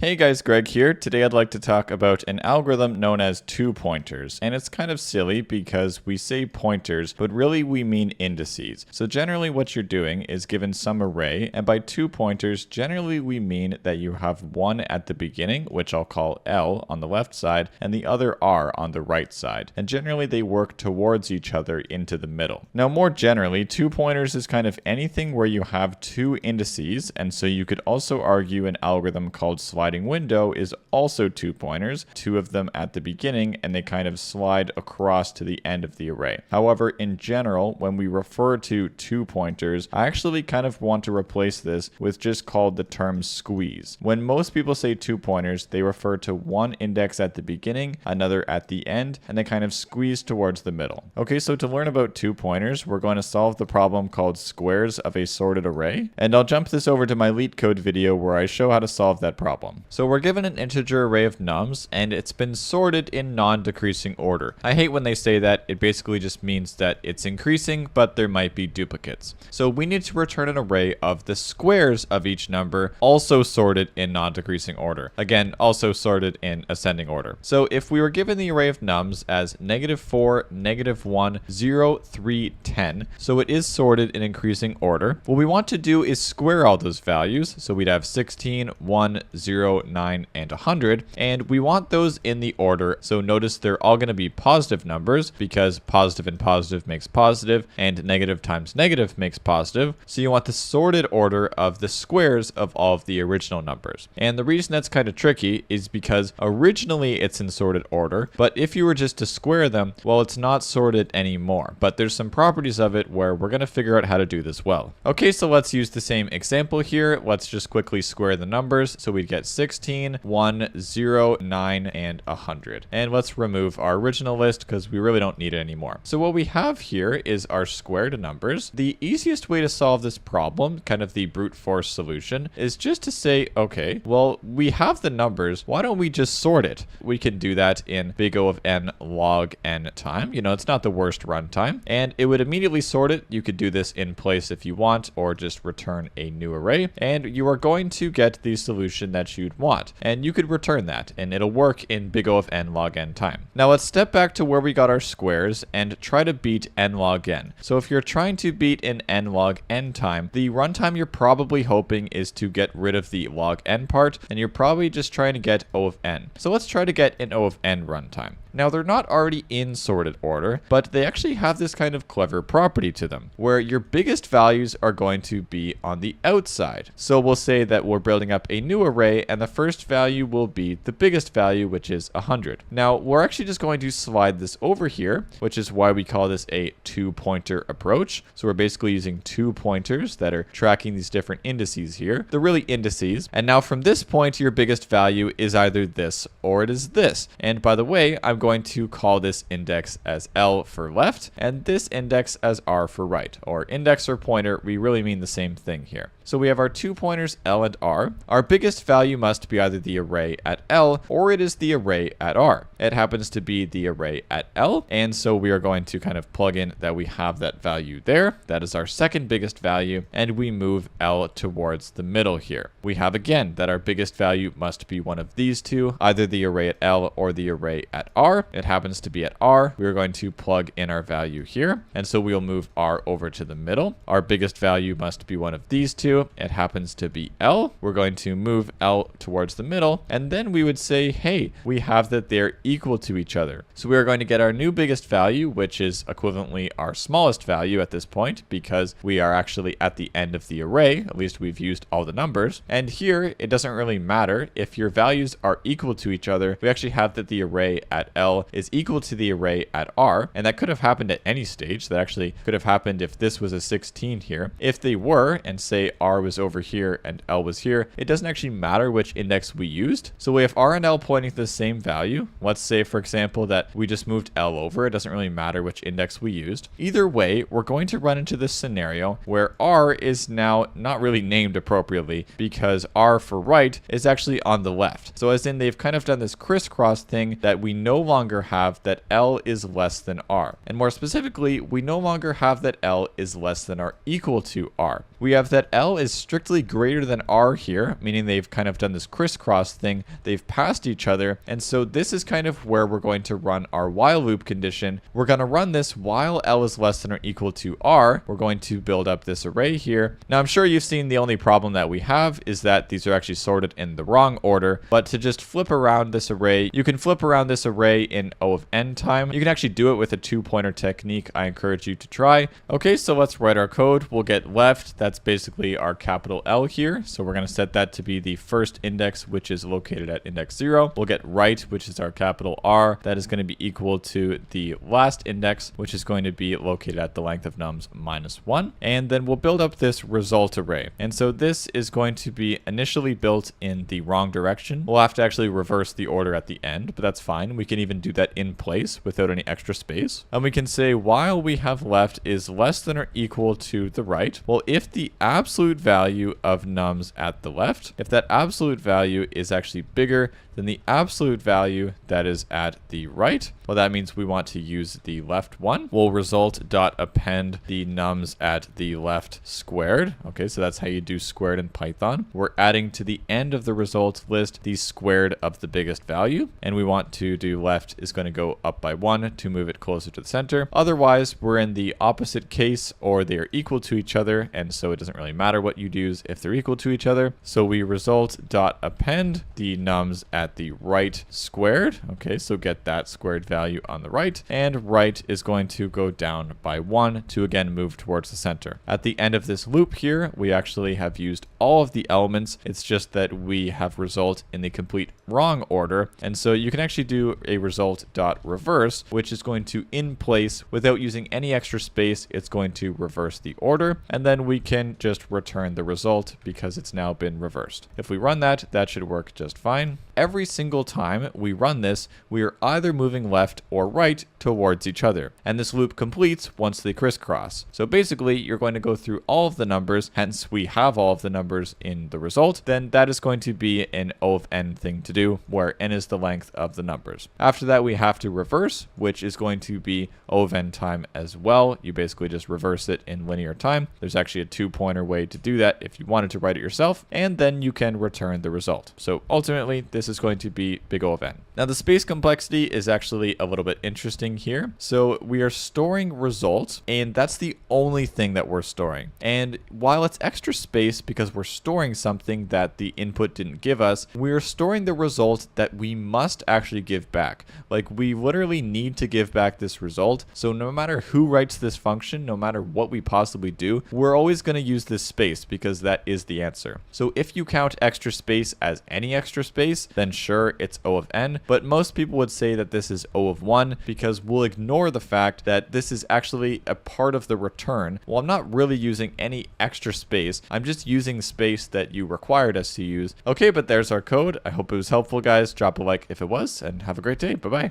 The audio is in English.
Hey guys, Greg here. Today I'd like to talk about an algorithm known as two pointers. And it's kind of silly because we say pointers, but really we mean indices. So generally what you're doing is given some array, and by two pointers, generally we mean that you have one at the beginning, which I'll call L on the left side, and the other R on the right side. And generally they work towards each other into the middle. Now more generally, two pointers is kind of anything where you have two indices, and so you could also argue an algorithm called sliding window is also two pointers, two of them at the beginning, and they kind of slide across to the end of the array. However, in general, when we refer to two pointers, I actually kind of want to replace this with just called the term squeeze. When most people say two pointers, they refer to one index at the beginning, another at the end, and they kind of squeeze towards the middle. Okay, so to learn about two pointers, we're going to solve the problem called squares of a sorted array, and I'll jump this over to my LeetCode video where I show how to solve that problem. So we're given an integer array of nums, and it's been sorted in non-decreasing order. I hate when they say that. It basically just means that it's increasing, but there might be duplicates. So we need to return an array of the squares of each number, also sorted in non-decreasing order. Again, also sorted in ascending order. So if we were given the array of nums as -4, -1, 0, 3, 10, so it is sorted in increasing order, what we want to do is square all those values. So we'd have 16, 1, 0, 9, and 100, and we want those in the order. So notice they're all going to be positive numbers because positive and positive makes positive, and negative times negative makes positive. So you want the sorted order of the squares of all of the original numbers. And the reason that's kind of tricky is because originally it's in sorted order, but if you were just to square them, well, it's not sorted anymore. But there's some properties of it where we're going to figure out how to do this well. Okay, so let's use the same example here. Let's just quickly square the numbers. So we'd get 16, 1, 0, 9, and 100. And let's remove our original list because we really don't need it anymore. So what we have here is our squared numbers. The easiest way to solve this problem, kind of the brute force solution, is just to say, okay, well, we have the numbers. Why don't we just sort it? We can do that in big O of n log n time. You know, it's not the worst runtime. And it would immediately sort it. You could do this in place if you want, or just return a new array. And you are going to get the solution that you'd want. And you could return that, and it'll work in big O of n log n time. Now let's step back to where we got our squares and try to beat n log n. So if you're trying to beat in n log n time, the runtime you're probably hoping is to get rid of the log n part, and you're probably just trying to get O of n. So let's try to get an O of n runtime. Now they're not already in sorted order, but they actually have this kind of clever property to them, where your biggest values are going to be on the outside. So we'll say that we're building up a new array, and the first value will be the biggest value, which is 100. Now we're actually just going to slide this over here, which is why we call this a two-pointer approach. So we're basically using two pointers that are tracking these different indices here. They're really indices. And now from this point, your biggest value is either this or it is this. And by the way, I'm going to call this index as L for left and this index as R for right, or index or pointer. We really mean the same thing here. So we have our two pointers L and R. Our biggest value must be either the array at L or it is the array at R. It happens to be the array at L, and so we are going to kind of plug in that we have that value there. That is our second biggest value, and we move L towards the middle here. We have again that our biggest value must be one of these two, either the array at L or the array at R. It happens to be at R. We are going to plug in our value here, and so we'll move R over to the middle. Our biggest value must be one of these two. It happens to be L. We're going to move L towards the middle, and then we would say, hey, we have that they're equal to each other. So we are going to get our new biggest value, which is equivalently our smallest value at this point, because we are actually at the end of the array. At least we've used all the numbers. And here, it doesn't really matter. If your values are equal to each other, we actually have that the array at L is equal to the array at R, and that could have happened at any stage. That actually could have happened if this was a 16 here. If they were, and say R was over here and L was here, it doesn't actually matter which index we used. So we have R and L pointing to the same value. Let's say, for example, that we just moved L over. It doesn't really matter which index we used. Either way, we're going to run into this scenario where R is now not really named appropriately because R for right is actually on the left. So as in they've kind of done this crisscross thing that we no longer have that L is less than R. And more specifically, we no longer have that L is less than or equal to R. We have that L L is strictly greater than R here, meaning they've kind of done this crisscross thing. They've passed each other. And so this is kind of where we're going to run our while loop condition. We're going to run this while L is less than or equal to R. We're going to build up this array here. Now, I'm sure you've seen the only problem that we have is that these are actually sorted in the wrong order. But to just flip around this array, you can flip around this array in O of n time. You can actually do it with a 2-pointer technique. I encourage you to try. Okay, so let's write our code. We'll get left. That's basically our capital L here. So we're going to set that to be the first index, which is located at index 0. We'll get right, which is our capital R. That is going to be equal to the last index, which is going to be located at the length of nums -1. And then we'll build up this result array. And so this is going to be initially built in the wrong direction. We'll have to actually reverse the order at the end, but that's fine. We can even do that in place without any extra space. And we can say while we have left is less than or equal to the right. Well, if the absolute value of nums at the left, if that absolute value is actually bigger than the absolute value that is at the right, well, that means we want to use the left one. We'll result.append the nums at the left squared. Okay, so that's how you do squared in Python. We're adding to the end of the results list the squared of the biggest value, and we want to do left is going to go up by 1 to move it closer to the center. Otherwise, we're in the opposite case, or they are equal to each other, and so it doesn't really matter what you use if they're equal to each other. So we result.append the nums at the right squared. Okay, so get that squared value on the right, and right is going to go down by 1 to again move towards the center. At the end of this loop here, we actually have used all of the elements. It's just that we have result in the complete wrong order, and so you can actually do a result.reverse, which is going to in place without using any extra space. It's going to reverse the order, and then we can just return the result because it's now been reversed. If we run that, that should work just fine. Every single time we run this, we are either moving left or right towards each other, and this loop completes once they crisscross. So basically, you're going to go through all of the numbers, hence we have all of the numbers in the result. Then that is going to be an O of n thing to do, where n is the length of the numbers. After that, we have to reverse, which is going to be O of n time as well. You basically just reverse it in linear time. There's actually a 2-pointer way to do that if you wanted to write it yourself, and then you can return the result. So ultimately, this is going to be big O of n. Now, the space complexity is actually a little bit interesting here. So we are storing results, and that's the only thing that we're storing. And while it's extra space because we're storing something that the input didn't give us, we're storing the result that we must actually give back. Like, we literally need to give back this result. So no matter who writes this function, no matter what we possibly do, we're always going to use this space because that is the answer. So if you count extra space as any extra space, then sure, it's O of n. But most people would say that this is O of 1 because we'll ignore the fact that this is actually a part of the return. Well, I'm not really using any extra space. I'm just using space that you required us to use. Okay, but there's our code. I hope it was helpful, guys. Drop a like if it was, and have a great day. Bye-bye.